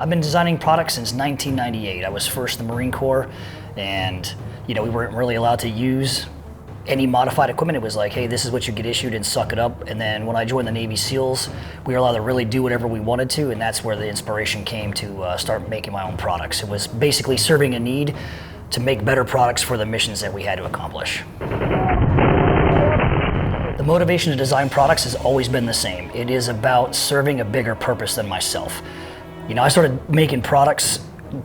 I've been designing products since 1998. I was first in the Marine Corps, and we weren't really allowed to use any modified equipment. It was like, hey, this is what you get issued and suck it up. And then when I joined the Navy SEALs, we were allowed to really do whatever we wanted to, and that's where the inspiration came to start making my own products. It was basically serving a need to make better products for the missions that we had to accomplish. The motivation to design products has always been the same. It is about serving a bigger purpose than myself. I started making products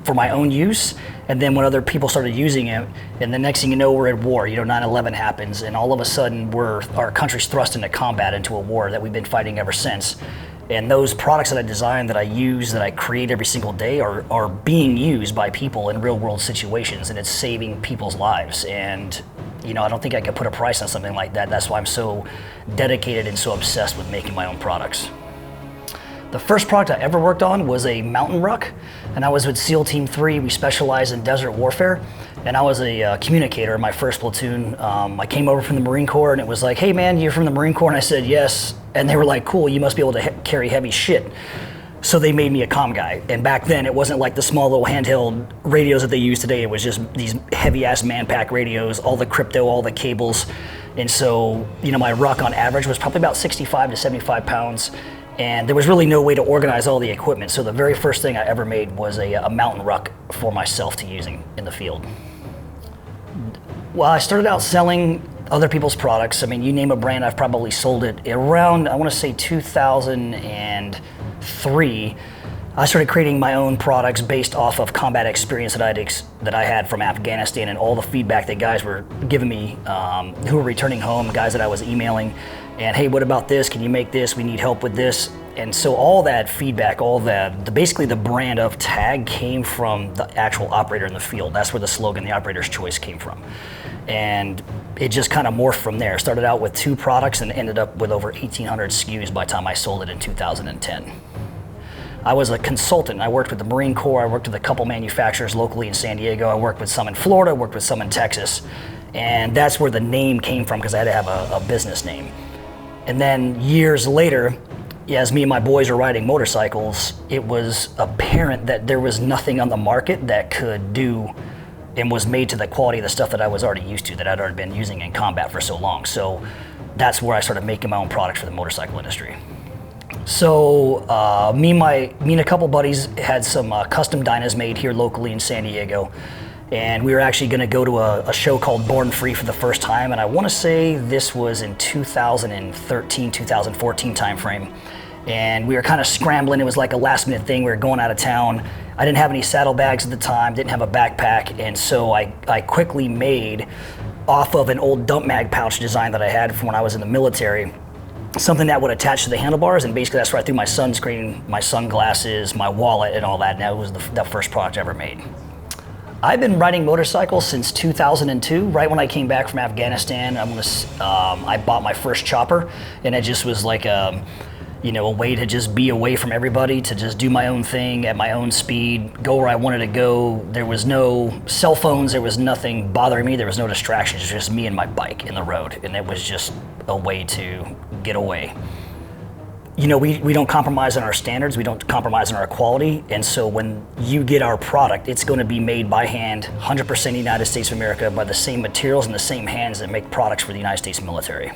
for my own use, and then when other people started using it, and the next thing you know, we're at war. 9/11 happens, and all of a sudden our country's thrust into combat, into a war that we've been fighting ever since. And those products that I design, that I use, that I create every single day are being used by people in real world situations, and it's saving people's lives. And I don't think I could put a price on something like that. That's why I'm so dedicated and so obsessed with making my own products. The first product I ever worked on was a mountain ruck, and I was with SEAL Team 3. We specialize in desert warfare, and I was a communicator in my first platoon. I came over from the Marine Corps, and it was like, hey man, you're from the Marine Corps? And I said, yes. And they were like, cool, you must be able to carry heavy shit. So they made me a comm guy. And back then, it wasn't like the small little handheld radios that they use today. It was just these heavy-ass man-pack radios, all the crypto, all the cables. And so, my ruck on average was probably about 65 to 75 pounds. And there was really no way to organize all the equipment. So the very first thing I ever made was a mountain ruck for myself to using in the field. Well, I started out selling other people's products. You name a brand, I've probably sold it. Around, I want to say 2003, I started creating my own products based off of combat experience that I had from Afghanistan, and all the feedback that guys were giving me who were returning home, guys that I was emailing, and hey, what about this? Can you make this? We need help with this. And so all that feedback, basically the brand of TAG came from the actual operator in the field. That's where the slogan, the operator's choice, came from. And it just kind of morphed from there. Started out with 2 products and ended up with over 1,800 SKUs by the time I sold it in 2010. I was a consultant. I worked with the Marine Corps. I worked with a couple manufacturers locally in San Diego. I worked with some in Florida. I worked with some in Texas. And that's where the name came from, because I had to have a business name. And then years later, as me and my boys were riding motorcycles, it was apparent that there was nothing on the market that could do and was made to the quality of the stuff that I was already used to, that I'd already been using in combat for so long. So that's where I started making my own products for the motorcycle industry. So me and a couple buddies had some custom dynas made here locally in San Diego. And we were actually going to go to a show called Born Free for the first time. And I want to say this was in 2013, 2014 timeframe. And we were kind of scrambling. It was like a last minute thing. We were going out of town. I didn't have any saddlebags at the time, didn't have a backpack. And so I quickly made, off of an old dump mag pouch design that I had from when I was in the military, something that would attach to the handlebars. And basically that's where I threw my sunscreen, my sunglasses, my wallet, and all that. And that was the first product I ever made. I've been riding motorcycles since 2002, right when I came back from Afghanistan. I bought my first chopper, and it just was like a way to just be away from everybody, to just do my own thing at my own speed, go where I wanted to go. There was no cell phones, there was nothing bothering me, there was no distractions, it was just me and my bike in the road, and it was just a way to get away. We don't compromise on our standards, we don't compromise on our quality, and so when you get our product, it's going to be made by hand, 100% United States of America, by the same materials and the same hands that make products for the United States military.